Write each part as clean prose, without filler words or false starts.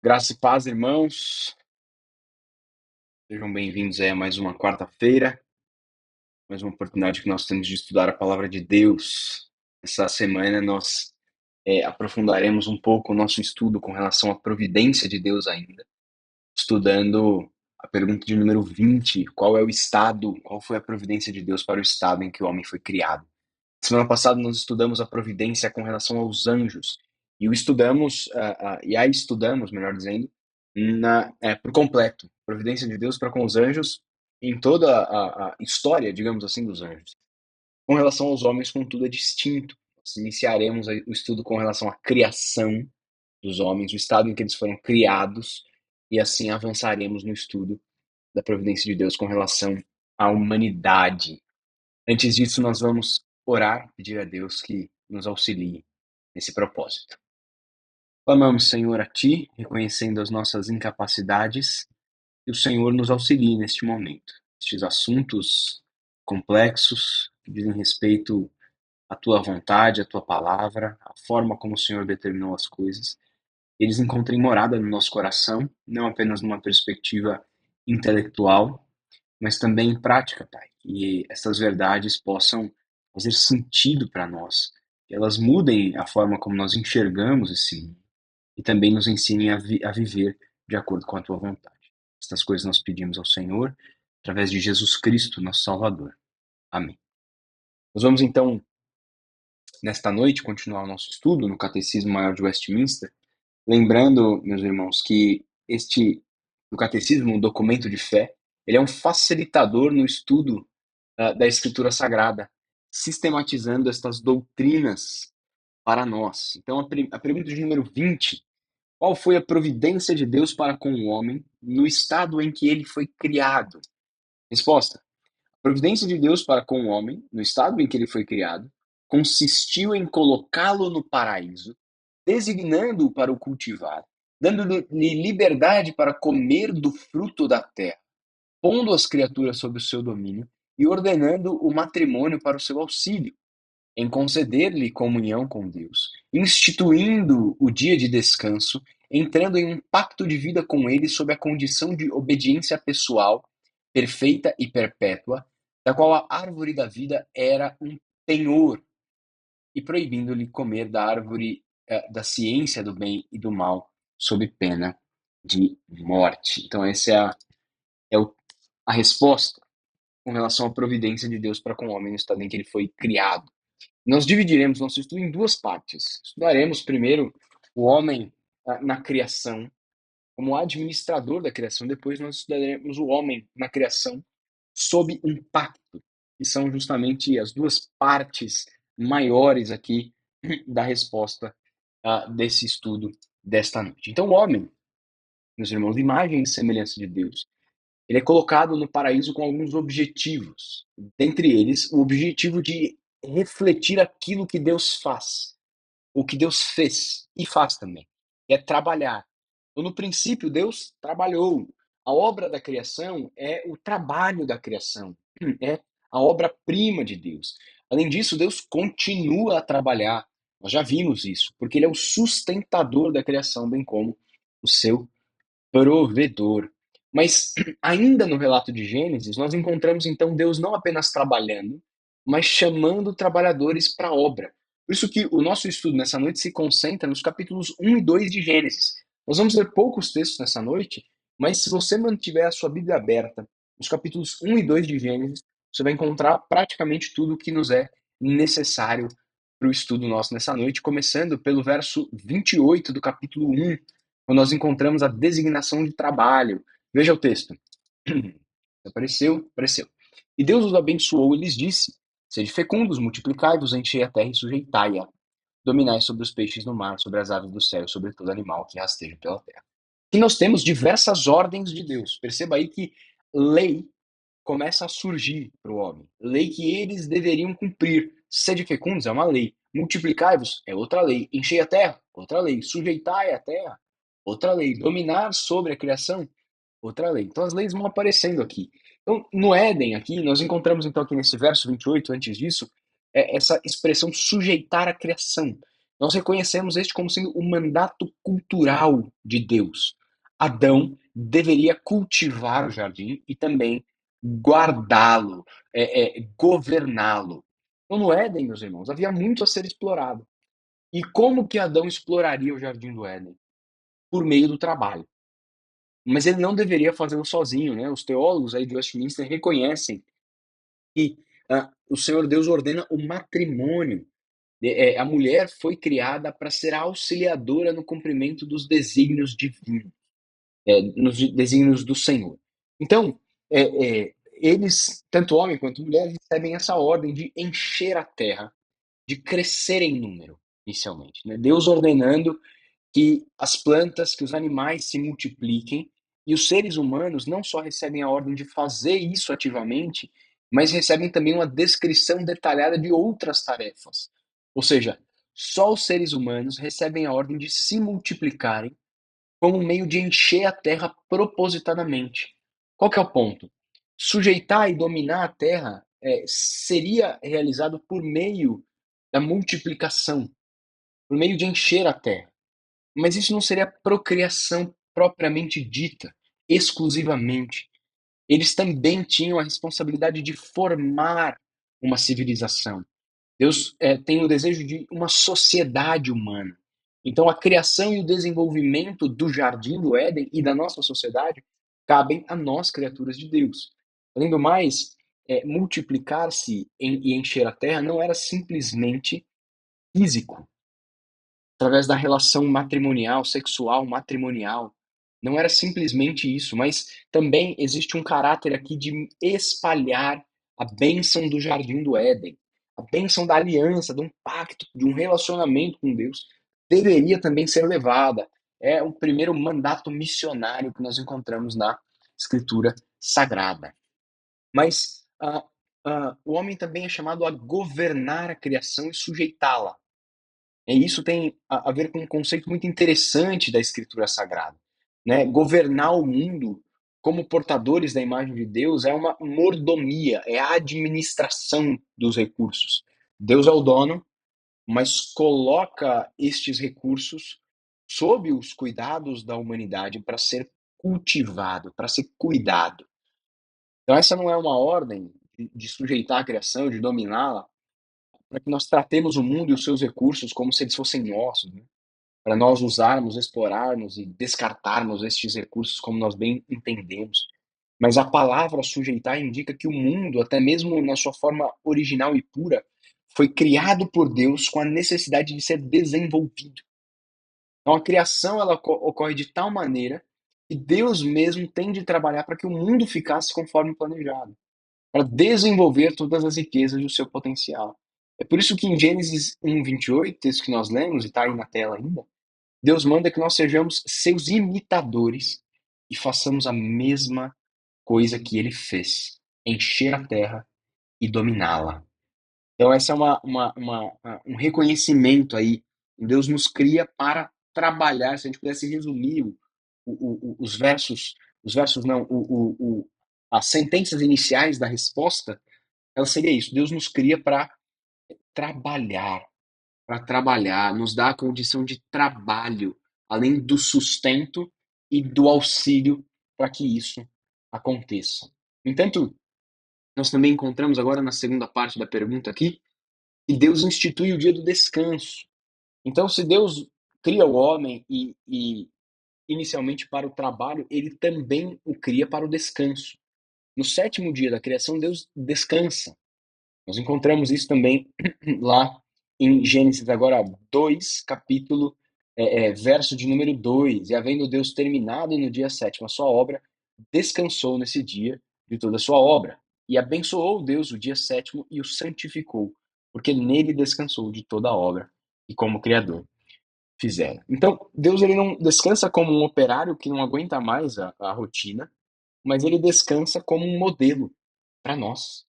Graça e paz, irmãos. Sejam bem-vindos aí a mais uma quarta-feira, mais uma oportunidade que nós temos de estudar a palavra de Deus. Essa semana nós aprofundaremos um pouco o nosso estudo com relação à providência de Deus ainda, estudando a pergunta de número 20, qual é o estado, qual foi a providência de Deus para o estado em que o homem foi criado. Semana passada nós estudamos a providência com relação aos anjos e o estudamos e a estudamos, melhor dizendo, por completo. Providência de Deus para com os anjos em toda a história, digamos assim, dos anjos. Com relação aos homens, contudo, é distinto. Nós iniciaremos o estudo com relação à criação dos homens, o estado em que eles foram criados, e assim avançaremos no estudo da providência de Deus com relação à humanidade. Antes disso, nós vamos orar, pedir a Deus que nos auxilie nesse propósito. Clamamos, Senhor, a Ti, reconhecendo as nossas incapacidades, que o Senhor nos auxilie neste momento. Estes assuntos complexos que dizem respeito à Tua vontade, à Tua palavra, à forma como o Senhor determinou as coisas, eles encontrem morada no nosso coração, não apenas numa perspectiva intelectual, mas também em prática, Pai. Que essas verdades possam fazer sentido para nós, que elas mudem a forma como nós enxergamos esse mundo e também nos ensinem a viver de acordo com a Tua vontade. Estas coisas nós pedimos ao Senhor, através de Jesus Cristo, nosso Salvador. Amém. Nós vamos então, nesta noite, continuar o nosso estudo no Catecismo Maior de Westminster, lembrando, meus irmãos, que o Catecismo, um documento de fé, ele é um facilitador no estudo da Escritura Sagrada, sistematizando estas doutrinas para nós. Então, a pergunta de número 20, qual foi a providência de Deus para com o homem no estado em que ele foi criado? Resposta: a providência de Deus para com o homem, no estado em que ele foi criado, consistiu em colocá-lo no paraíso, designando-o para o cultivar, dando-lhe liberdade para comer do fruto da terra, pondo as criaturas sob o seu domínio e ordenando o matrimônio para o seu auxílio, em conceder-lhe comunhão com Deus, instituindo o dia de descanso, entrando em um pacto de vida com ele sob a condição de obediência pessoal, perfeita e perpétua, da qual a árvore da vida era um penhor, e proibindo-lhe comer da árvore da ciência do bem e do mal, sob pena de morte. Então, essa a resposta com relação à providência de Deus para com o homem no estado em que ele foi criado. Nós dividiremos nosso estudo em duas partes. Estudaremos primeiro o homem na criação, como administrador da criação. Depois nós estudaremos o homem na criação sob um pacto, que são justamente as duas partes maiores aqui da resposta desse estudo desta noite. Então, o homem, meus irmãos, imagem e semelhança de Deus, ele é colocado no paraíso com alguns objetivos. Dentre eles, o objetivo de refletir aquilo que Deus faz, o que Deus fez e faz também, é trabalhar. Então, no princípio, Deus trabalhou. A obra da criação é o trabalho da criação, é a obra-prima de Deus. Além disso, Deus continua a trabalhar. Nós já vimos isso, porque Ele é o sustentador da criação, bem como o seu provedor. Mas ainda no relato de Gênesis, nós encontramos então Deus não apenas trabalhando, mas chamando trabalhadores para a obra. Por isso que o nosso estudo nessa noite se concentra nos capítulos 1 e 2 de Gênesis. Nós vamos ler poucos textos nessa noite, mas se você mantiver a sua Bíblia aberta, nos capítulos 1 e 2 de Gênesis, você vai encontrar praticamente tudo o que nos é necessário para o estudo nosso nessa noite, começando pelo verso 28 do capítulo 1, quando nós encontramos a designação de trabalho. Veja o texto. Apareceu, apareceu. E Deus os abençoou e lhes disse: sede fecundos, multiplicai-vos, enchei a terra e sujeitai-a. Dominai sobre os peixes no mar, sobre as aves do céu, sobre todo animal que rasteja pela terra. E nós temos diversas ordens de Deus. Perceba aí que lei começa a surgir para o homem. Lei que eles deveriam cumprir. Sede fecundos é uma lei. Multiplicai-vos é outra lei. Enchei a terra, outra lei. Sujeitai a terra, outra lei. Dominar sobre a criação, outra lei. Então as leis vão aparecendo aqui. Então, no Éden, aqui, nós encontramos então aqui nesse verso 28, antes disso, essa expressão sujeitar a criação. Nós reconhecemos este como sendo o mandato cultural de Deus. Adão deveria cultivar o jardim e também guardá-lo, governá-lo. Então, no Éden, meus irmãos, havia muito a ser explorado. E como que Adão exploraria o jardim do Éden? Por meio do trabalho. Mas ele não deveria fazê-lo sozinho, né? Os teólogos aí de Westminster reconhecem que o Senhor Deus ordena o matrimônio. A mulher foi criada para ser auxiliadora no cumprimento dos desígnios divinos, nos desígnios do Senhor. Então, eles, tanto homem quanto mulher, recebem essa ordem de encher a terra, de crescer em número, inicialmente. Né? Deus ordenando que as plantas, que os animais se multipliquem, e os seres humanos não só recebem a ordem de fazer isso ativamente, mas recebem também uma descrição detalhada de outras tarefas. Ou seja, só os seres humanos recebem a ordem de se multiplicarem como um meio de encher a terra propositadamente. Qual que é o ponto? Sujeitar e dominar a terra seria realizado por meio da multiplicação, por meio de encher a terra. Mas isso não seria procriação propriamente dita, exclusivamente. Eles também tinham a responsabilidade de formar uma civilização. Deus tem o desejo de uma sociedade humana. Então, a criação e o desenvolvimento do jardim do Éden e da nossa sociedade cabem a nós, criaturas de Deus. Além do mais, multiplicar-se e encher a terra não era simplesmente físico, através da relação matrimonial, sexual, matrimonial. Não era simplesmente isso, mas também existe um caráter aqui de espalhar a bênção do jardim do Éden, a bênção da aliança, de um pacto, de um relacionamento com Deus, deveria também ser levada. É o primeiro mandato missionário que nós encontramos na Escritura Sagrada. Mas o homem também é chamado a governar a criação e sujeitá-la. E isso tem a ver com um conceito muito interessante da Escritura Sagrada. Né? Governar o mundo como portadores da imagem de Deus é uma mordomia, é a administração dos recursos. Deus é o dono, mas coloca estes recursos sob os cuidados da humanidade para ser cultivado, para ser cuidado. Então, essa não é uma ordem de sujeitar a criação, de dominá-la, para que nós tratemos o mundo e os seus recursos como se eles fossem nossos, né? Para nós usarmos, explorarmos e descartarmos estes recursos como nós bem entendemos. Mas a palavra sujeitar indica que o mundo, até mesmo na sua forma original e pura, foi criado por Deus com a necessidade de ser desenvolvido. Então a criação ela ocorre de tal maneira que Deus mesmo tem de trabalhar para que o mundo ficasse conforme planejado, para desenvolver todas as riquezas do seu potencial. É por isso que em Gênesis 1:28, texto que nós lemos, e está aí na tela ainda, Deus manda que nós sejamos seus imitadores e façamos a mesma coisa que ele fez: encher a terra e dominá-la. Então, essa é um reconhecimento aí. Deus nos cria para trabalhar. Se a gente pudesse resumir os versos não, as sentenças iniciais da resposta, ela seria isso: Deus nos cria trabalhar, para trabalhar, nos dá a condição de trabalho, além do sustento e do auxílio para que isso aconteça. No entanto, nós também encontramos agora na segunda parte da pergunta aqui que Deus institui o dia do descanso. Então, se Deus cria o homem e inicialmente para o trabalho, ele também o cria para o descanso. No sétimo dia da criação, Deus descansa. Nós encontramos isso também lá em Gênesis agora 2, capítulo, verso de número 2. E havendo Deus terminado no dia sétimo a sua obra, descansou nesse dia de toda a sua obra. E abençoou Deus o dia sétimo e o santificou, porque nele descansou de toda a obra e como Criador fizera. Então, Deus ele não descansa como um operário que não aguenta mais a rotina, mas ele descansa como um modelo para nós,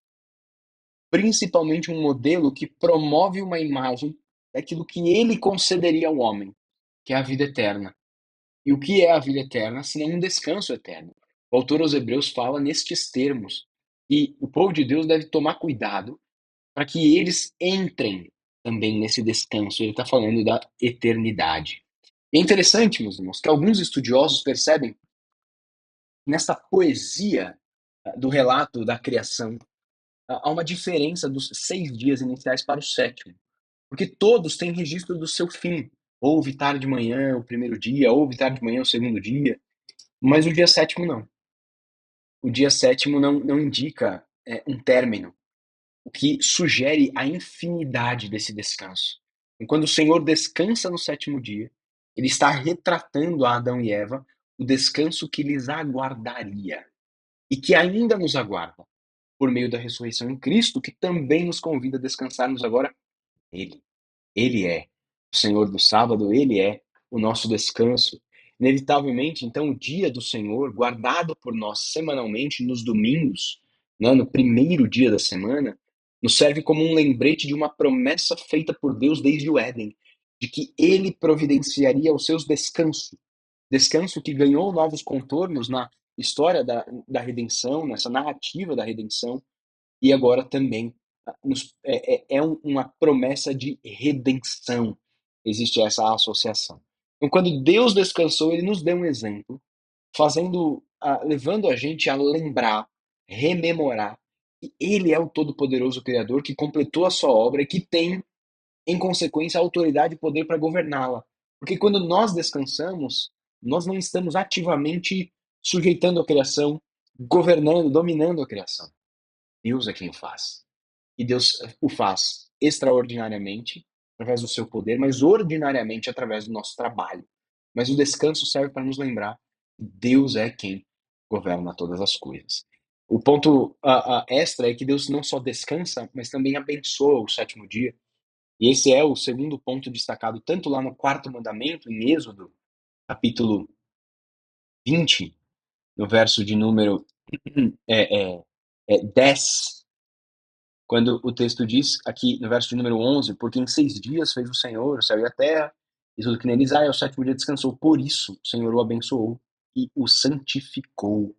principalmente um modelo que promove uma imagem daquilo que ele concederia ao homem, que é a vida eterna. E o que é a vida eterna, senão um descanso eterno? O autor aos Hebreus fala nestes termos, e o povo de Deus deve tomar cuidado para que eles entrem também nesse descanso, ele está falando da eternidade. E é interessante, meus irmãos, que alguns estudiosos percebem nessa poesia do relato da criação, há uma diferença dos 6 dias iniciais para o sétimo, porque todos têm registro do seu fim. Houve tarde de manhã o primeiro dia, houve tarde de manhã o segundo dia, mas o dia sétimo não. O dia sétimo não indica um término, o que sugere a infinidade desse descanso. E quando o Senhor descansa no sétimo dia, ele está retratando a Adão e Eva o descanso que lhes aguardaria e que ainda nos aguarda por meio da ressurreição em Cristo, que também nos convida a descansarmos agora nele. Ele é o Senhor do sábado, ele é o nosso descanso. Inevitavelmente, então, o dia do Senhor, guardado por nós semanalmente nos domingos, né, no primeiro dia da semana, nos serve como um lembrete de uma promessa feita por Deus desde o Éden, de que ele providenciaria os seus descansos. Descanso que ganhou novos contornos na história da redenção, nessa narrativa da redenção, e agora também uma promessa de redenção. Existe essa associação. Então, quando Deus descansou, ele nos deu um exemplo, levando a gente a lembrar, rememorar que ele é o Todo-Poderoso Criador que completou a sua obra e que tem, em consequência, a autoridade e poder para governá-la. Porque quando nós descansamos, nós não estamos ativamente sujeitando a criação, governando, dominando a criação. Deus é quem o faz. E Deus o faz extraordinariamente, através do seu poder, mas ordinariamente através do nosso trabalho. Mas o descanso serve para nos lembrar que Deus é quem governa todas as coisas. O ponto extra é que Deus não só descansa, mas também abençoa o sétimo dia. E esse é o segundo ponto destacado tanto lá no quarto mandamento, em Êxodo, capítulo 20, no verso de número 10, quando o texto diz, aqui no verso de número 11, porque em 6 dias fez o Senhor o céu e a terra, e tudo que neles há, e ao sétimo dia descansou. Por isso o Senhor o abençoou e o santificou.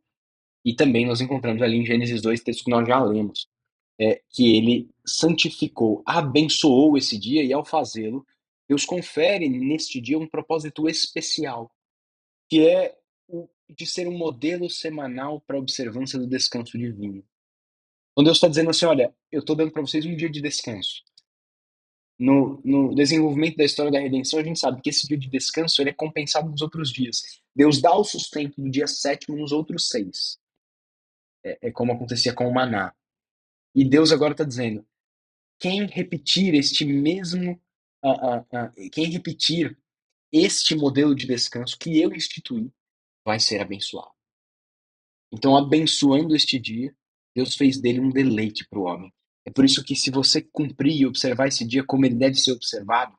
E também nós encontramos ali em Gênesis 2, texto que nós já lemos, que ele santificou, abençoou esse dia, e ao fazê-lo, Deus confere neste dia um propósito especial, que é o de ser um modelo semanal para a observância do descanso divino. Então Deus está dizendo assim, olha, eu estou dando para vocês um dia de descanso. No desenvolvimento da história da redenção, a gente sabe que esse dia de descanso ele é compensado nos outros dias. Deus dá o sustento do dia sétimo nos outros 6. É como acontecia com o maná. E Deus agora está dizendo, quem repetir este mesmo, quem repetir este modelo de descanso que eu instituí, vai ser abençoado. Então, abençoando este dia, Deus fez dele um deleite para o homem. É por isso que se você cumprir e observar esse dia como ele deve ser observado,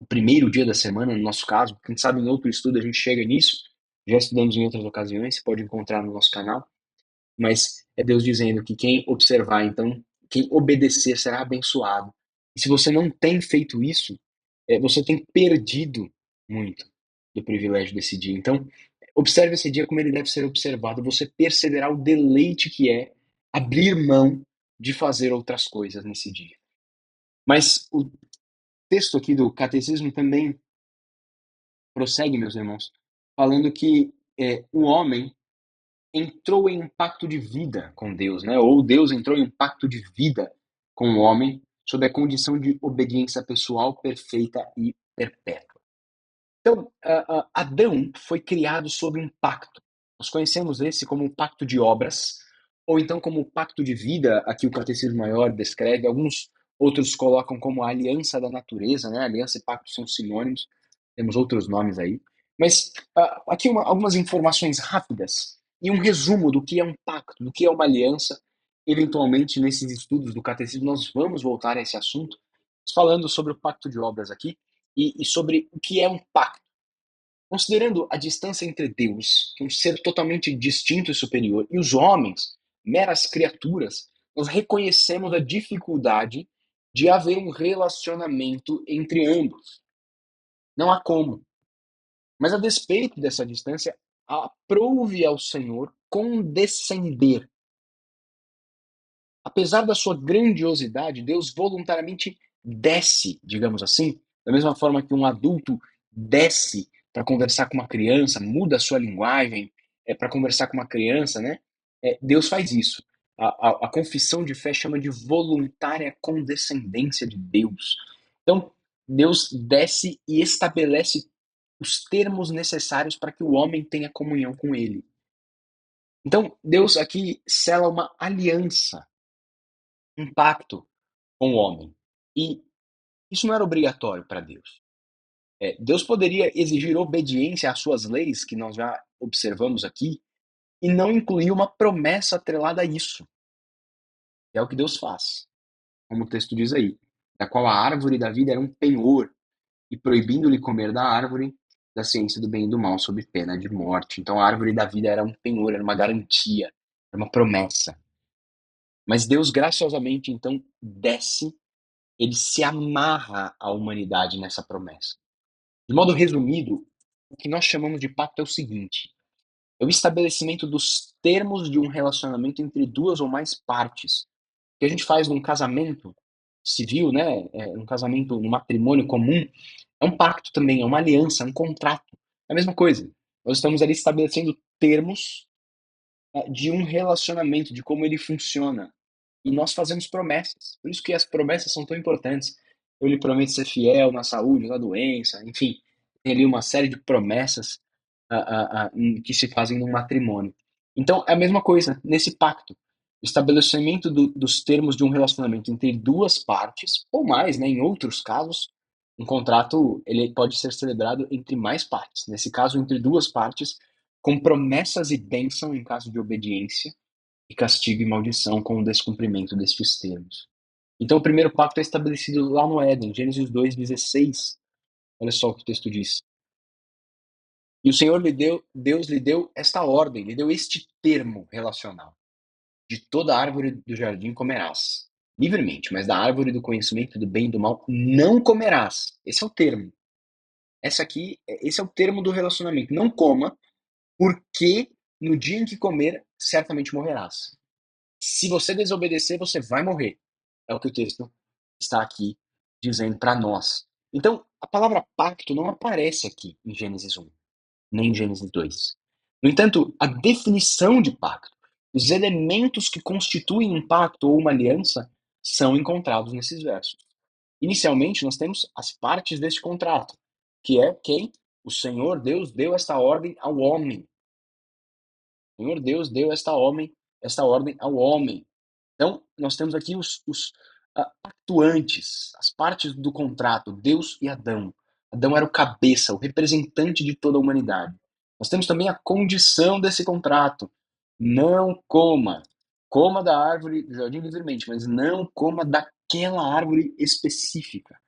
o primeiro dia da semana, no nosso caso, quem sabe em outro estudo a gente chega nisso, já estudamos em outras ocasiões, você pode encontrar no nosso canal, mas é Deus dizendo que quem observar, então, quem obedecer será abençoado. E se você não tem feito isso, você tem perdido muito do privilégio desse dia. Então, observe esse dia como ele deve ser observado, você perceberá o deleite que é abrir mão de fazer outras coisas nesse dia. Mas o texto aqui do catecismo também prossegue, meus irmãos, falando que o homem entrou em um pacto de vida com Deus, né? Ou Deus entrou em um pacto de vida com o homem sob a condição de obediência pessoal perfeita e perpétua. Então, Adão foi criado sob um pacto. Nós conhecemos esse como um pacto de obras, ou então como o pacto de vida, aqui o Catecismo Maior descreve, alguns outros colocam como a aliança da natureza, né? Aliança e pacto são sinônimos, temos outros nomes aí. Mas aqui algumas informações rápidas e um resumo do que é um pacto, do que é uma aliança. Eventualmente, nesses estudos do Catecismo, nós vamos voltar a esse assunto, falando sobre o pacto de obras aqui, e sobre o que é um pacto. Considerando a distância entre Deus, que é um ser totalmente distinto e superior, e os homens, meras criaturas, nós reconhecemos a dificuldade de haver um relacionamento entre ambos. Não há como. Mas a despeito dessa distância, aprove ao Senhor condescender. Apesar da sua grandiosidade, Deus voluntariamente desce, digamos assim, da mesma forma que um adulto desce para conversar com uma criança, muda a sua linguagem para conversar com uma criança, né? Deus faz isso. A confissão de fé chama de voluntária condescendência de Deus. Então, Deus desce e estabelece os termos necessários para que o homem tenha comunhão com ele. Então, Deus aqui sela uma aliança, um pacto com o homem. E isso não era obrigatório para Deus. Deus poderia exigir obediência às suas leis, que nós já observamos aqui, e não incluir uma promessa atrelada a isso. É o que Deus faz, como o texto diz aí, da qual a árvore da vida era um penhor, e proibindo-lhe comer da árvore da ciência do bem e do mal, sob pena de morte. Então a árvore da vida era um penhor, era uma garantia, era uma promessa. Mas Deus graciosamente então desce, ele se amarra à humanidade nessa promessa. De modo resumido, o que nós chamamos de pacto é o seguinte: é o estabelecimento dos termos de um relacionamento entre duas ou mais partes. O que a gente faz num casamento civil, né, um casamento, um matrimônio comum, é um pacto também, é uma aliança, é um contrato. É a mesma coisa. Nós estamos ali estabelecendo termos de um relacionamento, de como ele funciona. E nós fazemos promessas. Por isso que as promessas são tão importantes. Eu lhe prometo ser fiel na saúde, na doença, enfim. Tem ali uma série de promessas que se fazem no matrimônio. Então, é a mesma coisa nesse pacto. O estabelecimento dos termos de um relacionamento entre duas partes, ou mais, né? Em outros casos, um contrato ele pode ser celebrado entre mais partes. Nesse caso, entre duas partes, com promessas e bênção em caso de obediência, e castigo e maldição com o descumprimento destes termos. Então, o primeiro pacto é estabelecido lá no Éden, Gênesis 2:16. Olha só o que o texto diz. E o Senhor Deus lhe deu esta ordem, lhe deu este termo relacional. De toda árvore do jardim comerás, livremente, mas da árvore do conhecimento do bem e do mal não comerás. Esse é o termo. Esse é o termo do relacionamento. Não coma, porque no dia em que comer, certamente morrerás. Se você desobedecer, você vai morrer. É o que o texto está aqui dizendo para nós. Então, a palavra pacto não aparece aqui em Gênesis 1, nem em Gênesis 2. No entanto, a definição de pacto, os elementos que constituem um pacto ou uma aliança, são encontrados nesses versos. Inicialmente, nós temos as partes deste contrato, que é quem? O Senhor Deus deu esta ordem ao homem. O Senhor Deus deu esta ordem ao homem. Então, nós temos aqui os atuantes, as partes do contrato, Deus e Adão. Adão era o cabeça, o representante de toda a humanidade. Nós temos também a condição desse contrato. Não coma. Coma da árvore do jardim livremente, mas não coma daquela árvore específica.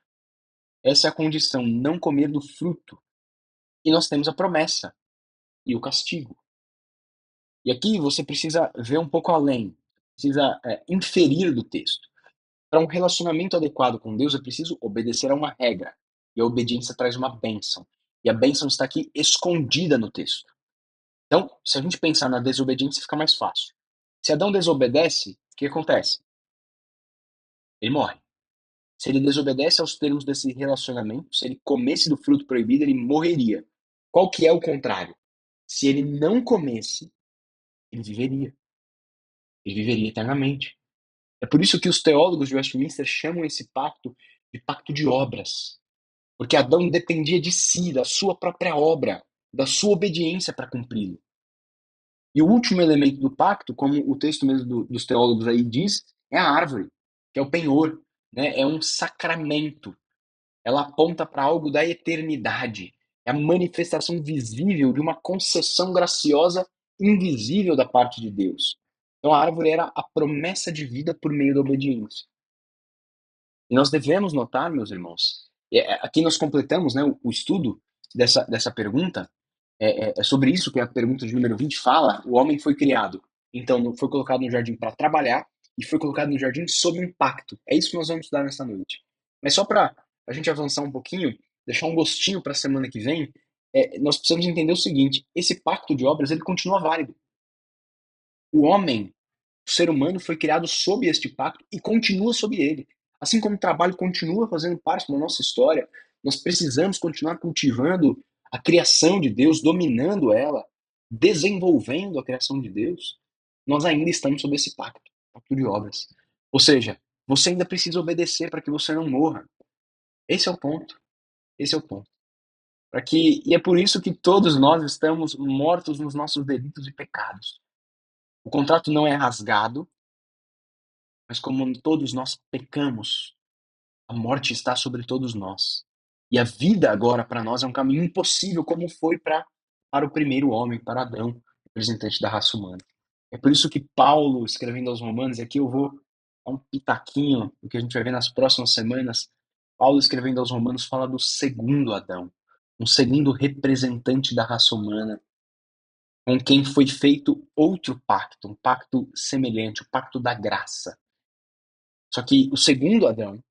Essa é a condição, não comer do fruto. E nós temos a promessa e o castigo. E aqui você precisa ver um pouco além, precisa inferir do texto. Para um relacionamento adequado com Deus, é preciso obedecer a uma regra. E a obediência traz uma bênção. E a bênção está aqui escondida no texto. Então, se a gente pensar na desobediência, fica mais fácil. Se Adão desobedece, o que acontece? Ele morre. Se ele desobedece aos termos desse relacionamento, se ele comesse do fruto proibido, ele morreria. Qual que é o contrário? Se ele não comesse, ele viveria. Ele viveria eternamente. É por isso que os teólogos de Westminster chamam esse pacto de pacto de obras. Porque Adão dependia de si, da sua própria obra, da sua obediência para cumpri-lo. E o último elemento do pacto, como o texto mesmo dos teólogos aí diz, é a árvore, que é o penhor, né? É um sacramento. Ela aponta para algo da eternidade. É a manifestação visível de uma concessão graciosa invisível da parte de Deus. Então a árvore era a promessa de vida por meio da obediência. E nós devemos notar, meus irmãos, aqui nós completamos, né, o estudo dessa pergunta, é sobre isso que a pergunta de número 20 fala. O homem foi criado, então foi colocado no jardim para trabalhar e foi colocado no jardim sob um pacto. É isso que nós vamos estudar nessa noite. Mas só para a gente avançar um pouquinho, deixar um gostinho para a semana que vem, nós precisamos entender o seguinte: esse pacto de obras ele continua válido. O homem, o ser humano, foi criado sob este pacto e continua sob ele. Assim como o trabalho continua fazendo parte da nossa história, nós precisamos continuar cultivando a criação de Deus, dominando ela, desenvolvendo a criação de Deus. Nós ainda estamos sob esse pacto, pacto de obras. Ou seja, você ainda precisa obedecer para que você não morra. Esse é o ponto. Esse é o ponto. E é por isso que todos nós estamos mortos nos nossos delitos e pecados. O contrato não é rasgado, mas como todos nós pecamos, a morte está sobre todos nós. E a vida agora para nós é um caminho impossível, como foi para o primeiro homem, para Adão, representante da raça humana. É por isso que Paulo, escrevendo aos Romanos, e aqui eu vou dar um pitaquinho do que a gente vai ver nas próximas semanas. Paulo, escrevendo aos Romanos, fala do segundo Adão, um segundo representante da raça humana, com quem foi feito outro pacto, um pacto semelhante, o pacto da graça. Só que o segundo Adão,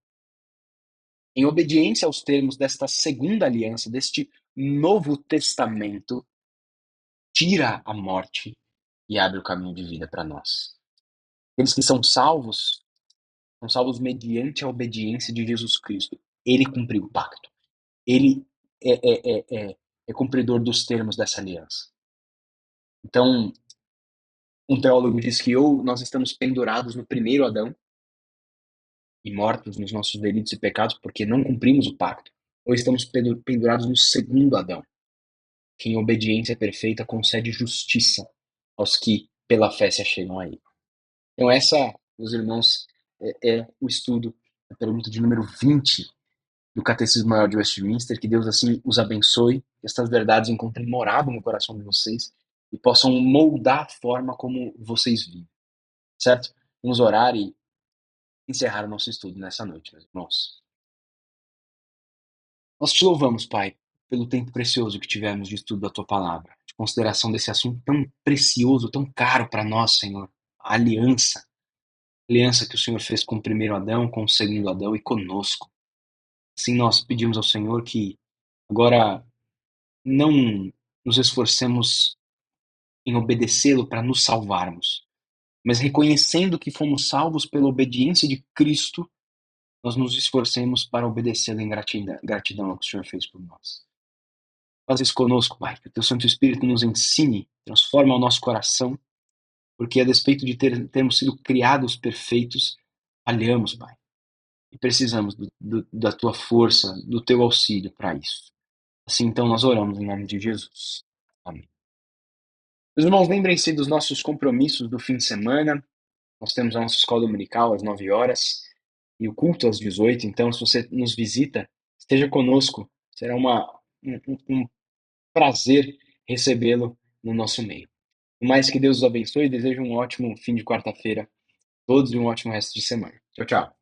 em obediência aos termos desta segunda aliança, deste novo testamento, tira a morte e abre o caminho de vida para nós. Aqueles que são salvos mediante a obediência de Jesus Cristo. Ele cumpriu o pacto. Ele é cumpridor dos termos dessa aliança. Então, um teólogo diz que ou nós estamos pendurados no primeiro Adão e mortos nos nossos delitos e pecados porque não cumprimos o pacto, ou estamos pendurados no segundo Adão, que em obediência perfeita concede justiça aos que pela fé se achegam a ele. Então essa, meus irmãos, é o estudo, a pergunta de número 20 do Catecismo Maior de Westminster. Que Deus assim os abençoe, que estas verdades encontrem morada no coração de vocês e possam moldar a forma como vocês vivem, certo? Vamos orar e encerrar o nosso estudo nessa noite, meus irmãos. Nós te louvamos, Pai, pelo tempo precioso que tivemos de estudo da Tua Palavra, de consideração desse assunto tão precioso, tão caro para nós, Senhor, a aliança que o Senhor fez com o primeiro Adão, com o segundo Adão e conosco. Assim nós pedimos ao Senhor que agora não nos esforcemos em obedecê-lo para nos salvarmos, mas reconhecendo que fomos salvos pela obediência de Cristo, nós nos esforcemos para obedecê-lo em gratidão ao que o Senhor fez por nós. Faz isso conosco, Pai, que o Teu Santo Espírito nos ensine, transforma o nosso coração, porque a despeito de termos sido criados perfeitos, falhamos, Pai, e precisamos da Tua força, do Teu auxílio para isso. Assim, então, nós oramos em nome de Jesus. Amém. Meus irmãos, lembrem-se dos nossos compromissos do fim de semana. Nós temos a nossa escola dominical às 9 horas e o culto às 18. Então, se você nos visita, esteja conosco. Será um prazer recebê-lo no nosso meio. Mais que Deus os abençoe e desejo um ótimo fim de quarta-feira, todos, e um ótimo resto de semana. Tchau, tchau.